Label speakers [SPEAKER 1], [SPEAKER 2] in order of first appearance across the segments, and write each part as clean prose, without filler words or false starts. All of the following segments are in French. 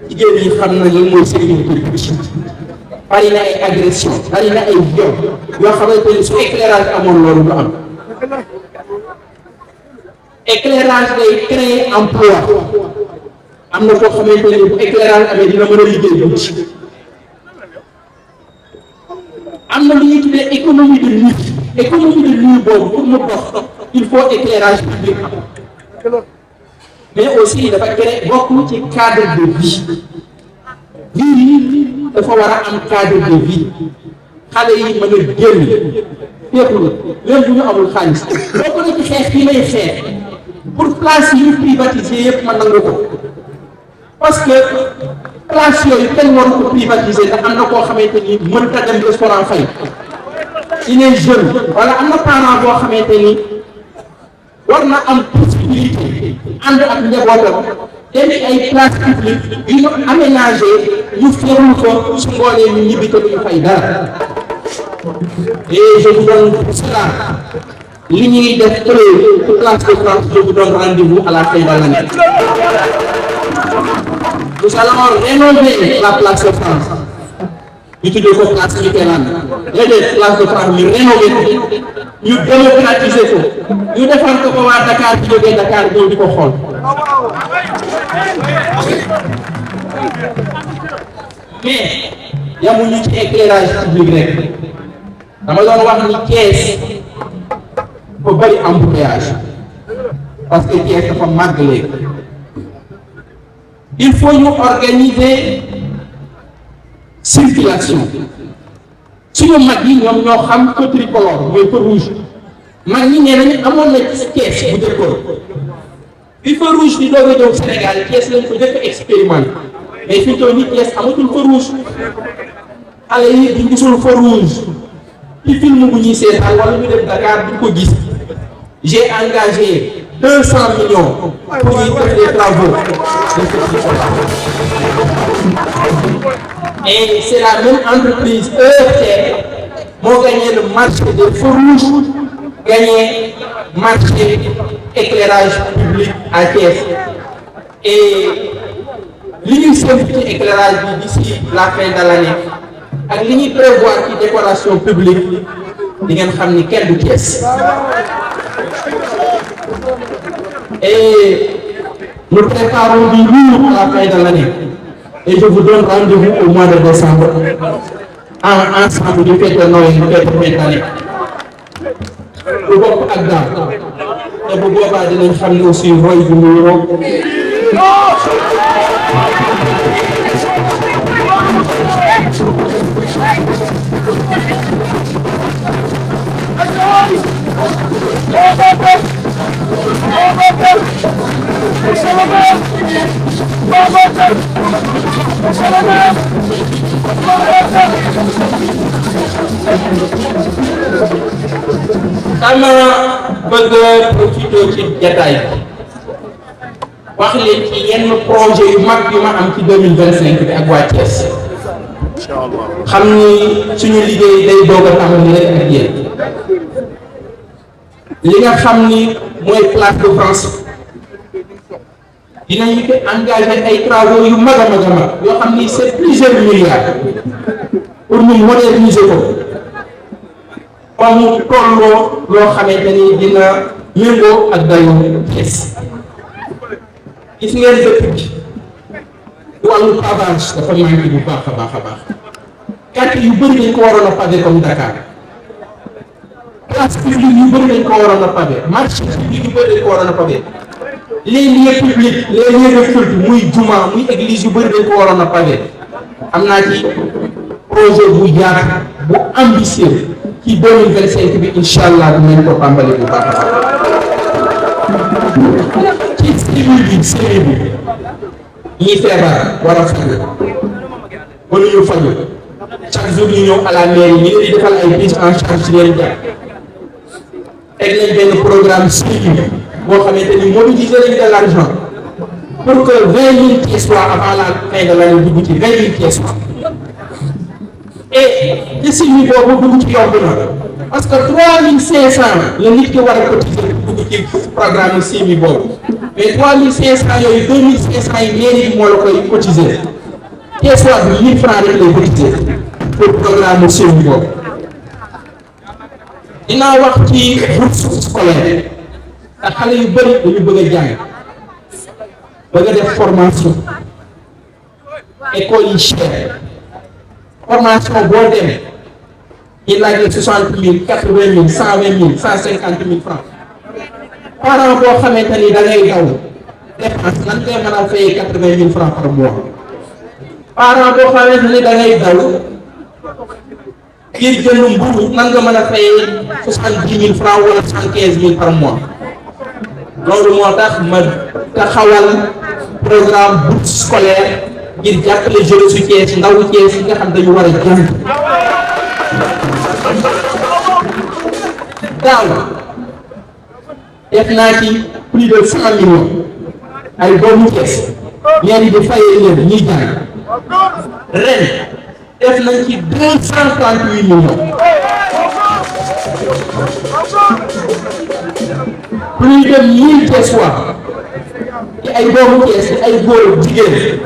[SPEAKER 1] jigéen ñi xam na lan mooy sécurité bari na ay agression bari na ay viol yoo xamante ni su éclairage amoon loolu du am éclairage day créer emploi am na koo xamante ni bu éclairage amee dina mën a liggéey guddi am na lu ñuy tuddee économie de nuit boobu pour mu dox il faut éclairage public mais aussi dafa créer bokk ci cadre de vie dafa war a am cadre de vie xale yi mën a génn fépp même bu ñu amul xaalis bokk na ci xeex bi may xeex pour place yi ñu privatiser yëpp ma nangu ko parce que place yooyu kenn waru ko privatiser ndax am na koo xamante ni mënta dem restaurant fay il est jeune wala am na parent boo xamante ni war na am possibilité ànd ak njabootam dem ay place publique yu ñu aménagé ñu ferul ko su ngoolee ñu ñibbi te duñu fay dara et je vous donne pour cela li ñuy def pour place de France je vous donne rendez-vous à la fin de l'année. Nous allons rénover la place de France ñu tuddee ko place Mitterrand déedéet place de France ñu rénover ko ñu démocratiser ko ñu defar ko ba waa Dakar bi jógee Dakar ñëw di ko xool. mais yamuñu ci éclairage public rek dama doon wax ni Thiès dafa bari embouteillage parce que Thiès dafa màgg léegi il faut ñu organiser circulation suñu mag yi ñoom ñoo xam feu tricolore mooy feu rouge mag ñi nee nañu amoon na ci Thiès bu jëkkoon bi feu rouge di doog a ñëw Sénégal Thiès lañ ko jëkk expérimenté mais fi ñu toll nii Thiès amatul feu rouge xale yi di gisul feu rouge ci film bu ñuy seetaan wala ñu dem Dakar duñ ko gis j'ai engagé 200 millions pour ñuy def des travaux et c'est la même entreprise EFR moo gagné le marché des feux rouges gagné marché éclairage public à Thiès et li ñuy séntu ci éclairage bi d'ici la fin de l'année ak li ñuy prévoir ci décoration publique di ngeen xam ni kenn du Thiès et nous préparons du lourd à la fin de l'année et je vous donne rendez-vous au mois de décembre ensemble du fête de Noël du fête de fin d'année lu bokk ak daaw te bu boobaa dinañ xam ne aussi roy bu ñu roog dama bëgg profité ci jataay wax leen ci yenn projet yu mag yu ma am ci 2025 bi ak waa Thiès xam ni suñu liggéey day doog a tàmbali rek ak yéen li nga xam ni mooy place de France dinañu ko engagé ay travaux yu mag a mag a mag yoo xam ni c'est plusieurs milliards pour ñu moderniser ko ba mu tolloo loo xamante ni dina méngoo ak dayoo Thiès gis ngeen dëkk bi wàllu pavage dafa manqué bu baax a baax a baax quartier yu bëri dañ ko waroon a pavé comme Dakar place publique yu bëri dañ ko waroon a pavé marché public yu bëri dañ ko waroon a pavé les lieux publics les lieux de culte muy juma muy église yu bëri dañ ko waroon a pavé am naa ci projet bu yaatu bu ambitieux ci 2025 bi incha allah dinañ ko tàmbali bu baax a baax ci semi bi ñi feebar war a faju mënuñu faju chaque jour ñu ñëw à la mairie ñu leen di defal ay prise en charge ci leen jàpp teg nañ benn programme suivi boo xamante ni mobiliser nañ de l'argent pour que 20 000 pièces avant la fin de l'année dugg ci 20 000 pièces et te suivi boobu dugg ci yomb na parce que 3500 la nit ki war a cotiser dugg ci programme suivi boobu mais 3500 yooyu 2500 yi mairie bi moo la koy cotiser pièce bi 1000 francs rek lay cotiser pour programme suivi boobu. dinaa wax ci bourse scolaire te xale yu bëri dañu bëgg a jàng bëgg a def formation école yi cher formation boo demee ñu laaj la 60 000 80 000 120 000 150 000 francs parent boo xamante ni da ngay daw dépense nan ngay mën a fay 80 000 francs par mois parent boo xamante ni da ngay daw ngir jënd mburu nan nga mën a fay 70 000 francs wala 75 000 par mois loolu moo tax ma taxawal programme bourse scolaire ngir jàppale jeunesse su Thiès ndawu Thiès yi nga xam dañu war a jàng daaw def naa ci plus de 100 millions ay doomu Thiès ñeenti di fayee leen ñuy jàng ren def nañ ci 238 millions plus de 1000 Thiessois ci ay doomu Thiès ci ay góor jigéen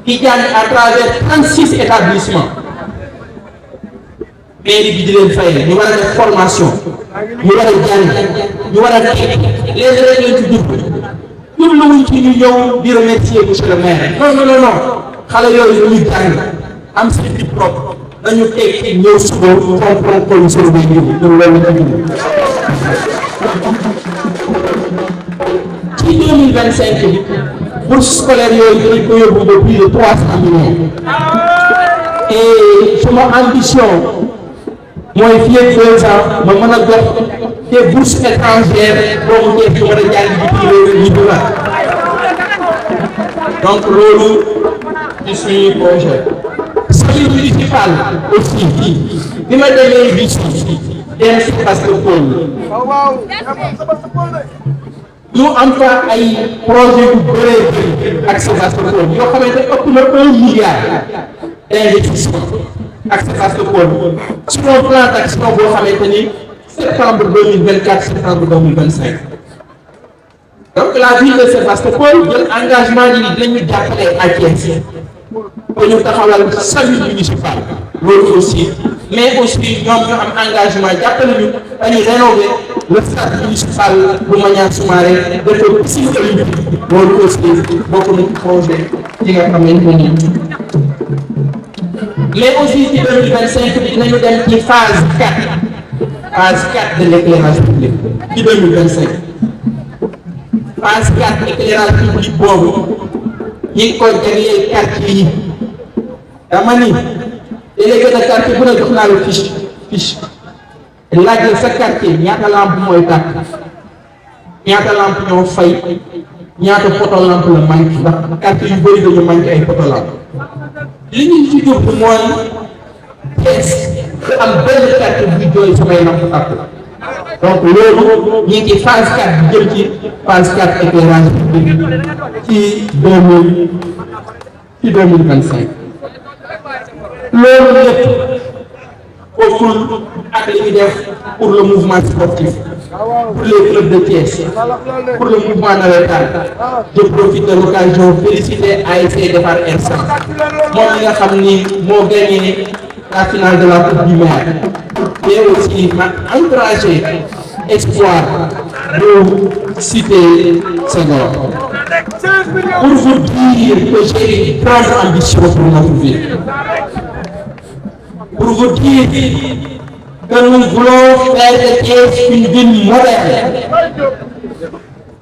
[SPEAKER 1] di jàng à travers 36 établissements mairie bi di leen fayal ñu war a def formation ñu war a jàng ñu war a teg les rek lañ ci jubluwuñ ci ñu ñëw di remercier monsieur le maire non non non xale yooyu dañuy jàng am seen diplôme nañu teg ñëw suba comprendre ko monsieur le maire ñun loolu la ñu ci 2025 bi bourse scolaire yooyu dañ ko yóbbu ba plus de 300 millions et sama ambition mooy fii ak 2 ans ma mën a jox des bourses étrangères boobu Thiès yu mën a jàng bi réew ñu dugal donc loolu ci suñuy projet salut municipal aussi bi ma demee bi dem si parce que ñu am fa ay projet yu bëree ak Sébastopol yoo xamante ëpp na 1 milliard d'investissement ak Sébastopol sur un plan d'action boo xamante ni septembre 2024 septembre 2025 donc la ville de Sébastopol jël engagement ni dinañu jàppale à Thiès ba ñu taxawal salut municipal loolu aussi mais aussi ñoom ñu am engagement jàppale ñu dañuy rénover le stade municipal bu Maniang Soumaré defal piscine olympique loolu aussi bokk na ci projet yi nga xamante ni mais aussi ci 2025 bi dinañu dem ci phase 4 de l'éclairage public ci 2025 phase 4 éclairage public boobu ñi ngi ko jagleel quartier yi dama ni délégué de quartier bu ne jox naa la fiche laaj la sa quartier ñaata lampe mooy tàkk ñaata lampe ñoo fay ñaata poto lampe la manqué ndax quartier yu bëri dañu manqué ay poto lampe li ñu ci jublu mooy Thiès da am benn quartier bu jooy samay lampe tàkk donc loolu ñu ngi ci phase 4 bi jëm ci phase 4 éclairage public ci 2025 loolu lépp bokkul ak li ñu def pour le mouvement sportif pour les clubs de Thiès pour le mouvement navétane je profite de l'occasion féliciter ASC Defar R100 moom mi nga xam ni moo gagné la finale de la coupe du maire mais aussi ma encouragé espoir de citer Senghor pour vous dire que j'ai une grande ambition pour notre ville vous dire que nous voulons faire de Thiès une ville moderne,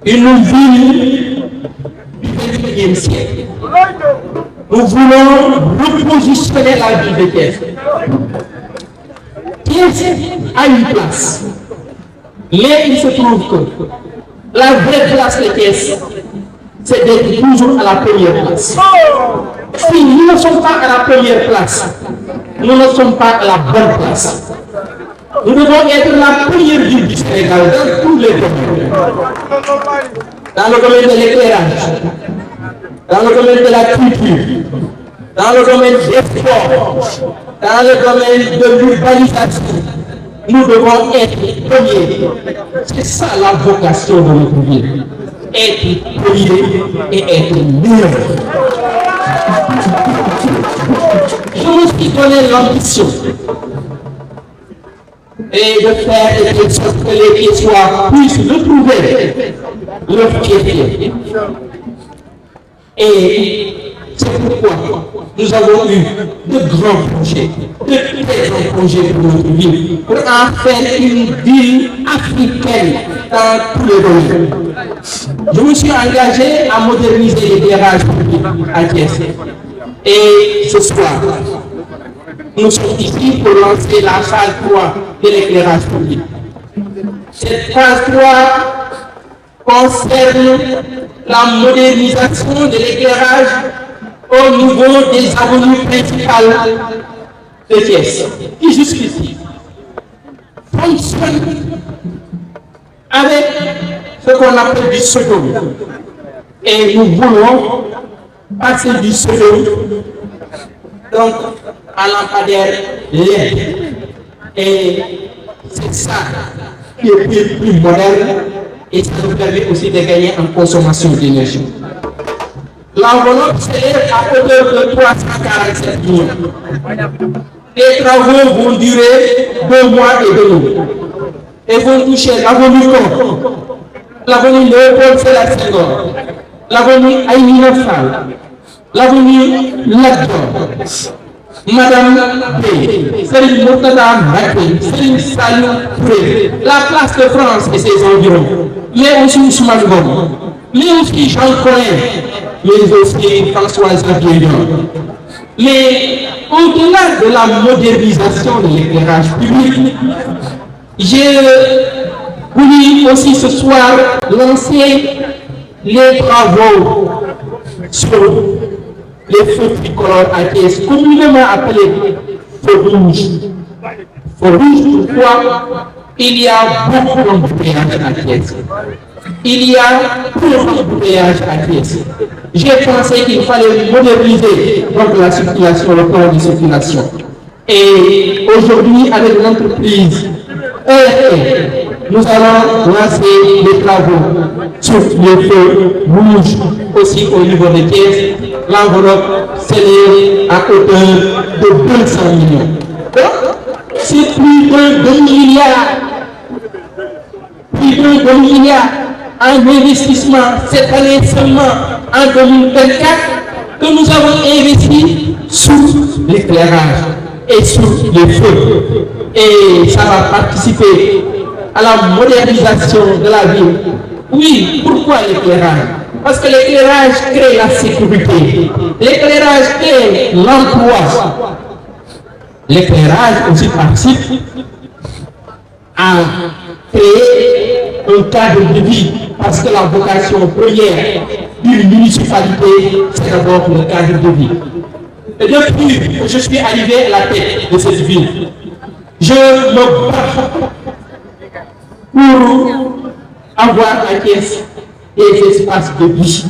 [SPEAKER 1] une ville du XXIe siècle. Nous voulons repositionner la ville de Thiès. Thiès a une place, mais il se trouve que la vraie place de Thiès, c'est d'être toujours à la première place. Si nous ne sommes pas à la première place, nous ne sommes pas à la bonne place. Nous devons être la première ville du Sénégal dans tous les domaines. Dans le domaine de l'éclairage, dans le domaine de la culture, dans le domaine des sports, dans le domaine de l'urbanisation. Nous devons être premiers. C'est ça la vocation de notre ville. Être premier et être meilleur. Je me suis donné l'ambition et de faire de sorte que les Thiessois puissent retrouver leur fierté. Et c'est pourquoi nous avons eu de grands projets, de très grands projets pour notre ville, pour en faire une ville africaine dans tous les domaines. Je me suis engagé à moderniser l'éclairage public à Thiès. Et ce soir, nous sommes ici pour lancer la phase 3 de l'éclairage public. Cette phase 3 concerne la modernisation de l'éclairage au niveau des avenues principales de Thiès, qui jusqu'ici fonctionnent avec ce qu'on appelle du sodium. Et nous voulons passer du sodium donc à lampadaire LED. Et c'est ça qui est plus moderne et ça nous permet aussi de gagner en consommation d'énergie. L'enveloppe s'élève à hauteur de 347 millions. Les travaux vont durer 2 mois et demi et vont toucher l'avenue Con, l'avenue Léopold Sédar Senghor, l'avenue Aïmina Fall, l'avenue Lat Dior, Madame B, Serigne Mourtada Mbacké, Serigne Saliou Touré, la place de France et ses environs, mais aussi Ousmane Ngom, mais aussi Jean Collin, mais aussi François-Xavier Niang. Mais au-delà de la modernisation de l'éclairage public, j'ai voulu aussi ce soir lancer les travaux sur les feux tricolores à Thiès, communément appelés feux rouges. Feux rouges, pourquoi? Il y a beaucoup d'embouteillages à Thiès. Il y a trop d'embouteillages à Thiès. J'ai pensé qu'il fallait moderniser donc la circulation, le plan de circulation. Et aujourd'hui, avec l'entreprise ERT, nous allons lancer les travaux sur les feux rouges aussi au niveau de Thiès. L'enveloppe s'élève à hauteur de 200 millions. C'est plus de 2 milliards. Plus de 2 milliards en investissement cette année seulement en 2024 que nous avons investi sur l'éclairage et sur les feux. Et ça va participer à la modernisation de la ville. Oui, pourquoi l'éclairage? Parce que l'éclairage crée la sécurité. L'éclairage crée l'emploi. L'éclairage aussi participe à créer un cadre de vie, parce que la vocation première d'une municipalité, c'est d'abord le cadre de vie. Et depuis que je suis arrivé à la tête de cette ville, je me bats pour avoir à Thiès des espaces de vie,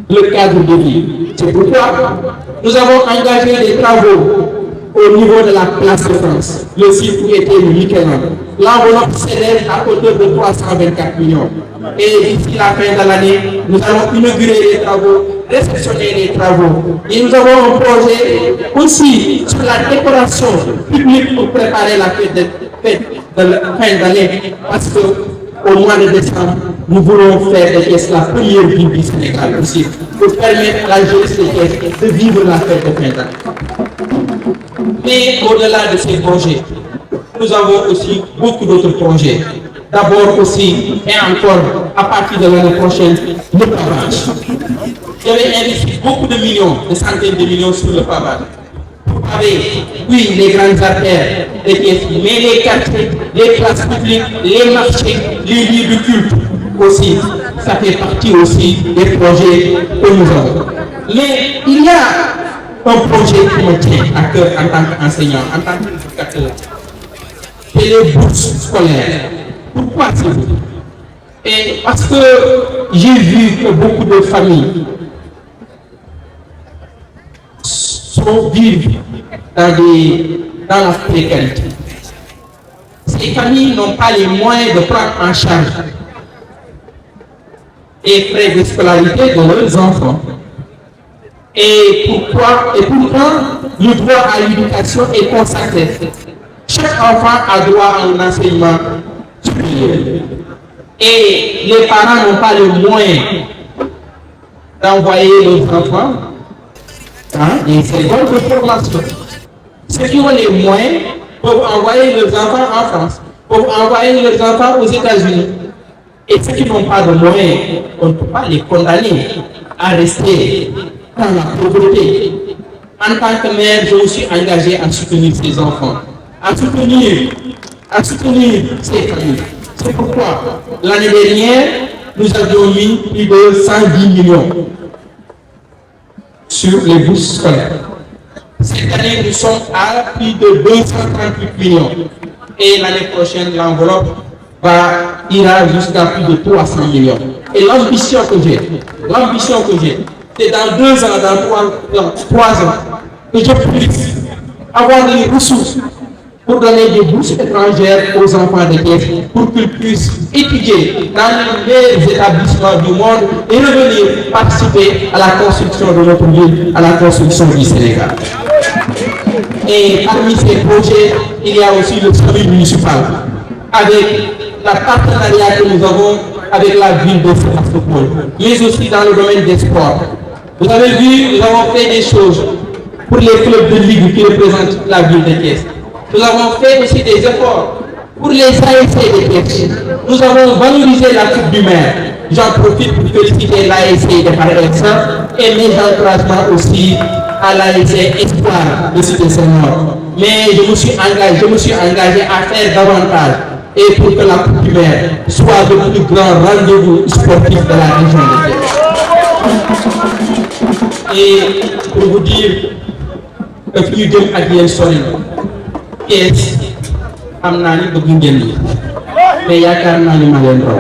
[SPEAKER 1] le cadre de vie. C'est pourquoi nous avons engagé des travaux au niveau de la place de France, le site où était le Miquelon. L'enveloppe s'élève à hauteur de 324 millions. Et d'ici la fin de l'année, nous allons inaugurer les travaux, réceptionner les travaux. Et nous avons un projet aussi sur la décoration publique pour préparer la fête de la fin d'année. Parce qu'au mois de décembre, nous voulons faire de Thiès la première ville du Sénégal aussi, pour permettre à la jeunesse de Thiès de vivre la fête de fin d'année. Mais au-delà de ces projets, nous avons aussi beaucoup d'autres projets. D'abord aussi, et encore, à partir de l'année prochaine, le pavage. J'avais investi beaucoup de millions, des centaines de millions sur le pavage. Avec, oui, les grandes artères, les pièces, mais les quartiers, les places publiques, les marchés, les lieux de culte aussi. Ça fait partie aussi des projets que nous avons. Mais il y a un projet qui me tient à cœur en tant qu'enseignant, en tant qu'éducateur. C'est les bourses scolaires. Pourquoi c'est vous? Et parce que j'ai vu que beaucoup de familles vivent dans la précarité. Ces familles n'ont pas les moyens de prendre en charge les frais de scolarité de leurs enfants. Et pourtant, le droit à l'éducation est consacré. Chaque enfant a droit à un enseignement supérieur. Et les parents n'ont pas les moyens d'envoyer leurs enfants des écoles de formation. Ceux qui ont les moyens peuvent envoyer leurs enfants en France, peuvent envoyer leurs enfants aux États-Unis. Et ceux qui n'ont pas de moyens, on ne peut pas les condamner à rester dans la pauvreté. En tant que mère, je me suis engagé à soutenir ces enfants, à soutenir ces familles. C'est pourquoi l'année dernière, nous avions mis plus de 110 millions sur les bourses scolaires. Cette année, nous sommes à plus de 238 millions. Et l'année prochaine, l'enveloppe ira jusqu'à plus de 300 millions. Et l'ambition que j'ai, c'est dans 2 ans, dans 3 ans, que je puisse avoir les ressources pour donner des bourses étrangères aux enfants de Thiès pour qu'ils puissent étudier dans les meilleurs établissements du monde et revenir participer à la construction de notre ville, à la construction du Sénégal. Et parmi ces projets, il y a aussi le service municipal, avec le partenariat que nous avons avec la ville de Sébastopol, mais aussi dans le domaine des sports. Vous avez vu, nous avons fait des choses pour les clubs de ligue qui représentent la ville de Thiès. Nous avons fait aussi des efforts pour les ASC de Thiès. Nous avons valorisé la Coupe du Maire. J'en profite pour féliciter l'ASC de Paris-Excellence et mes encouragements aussi à l'ASC Espoir de Cité Sénat. Mais je me suis engagé à faire davantage et pour que la Coupe du Maire soit le plus grand rendez-vous sportif de la région de Thiès. Et pour vous dire que fi ñu jëm ak yéen sori na Thiès xam naa ni bëgg ngeen yi mais yaakaar naa ni ma leen raw.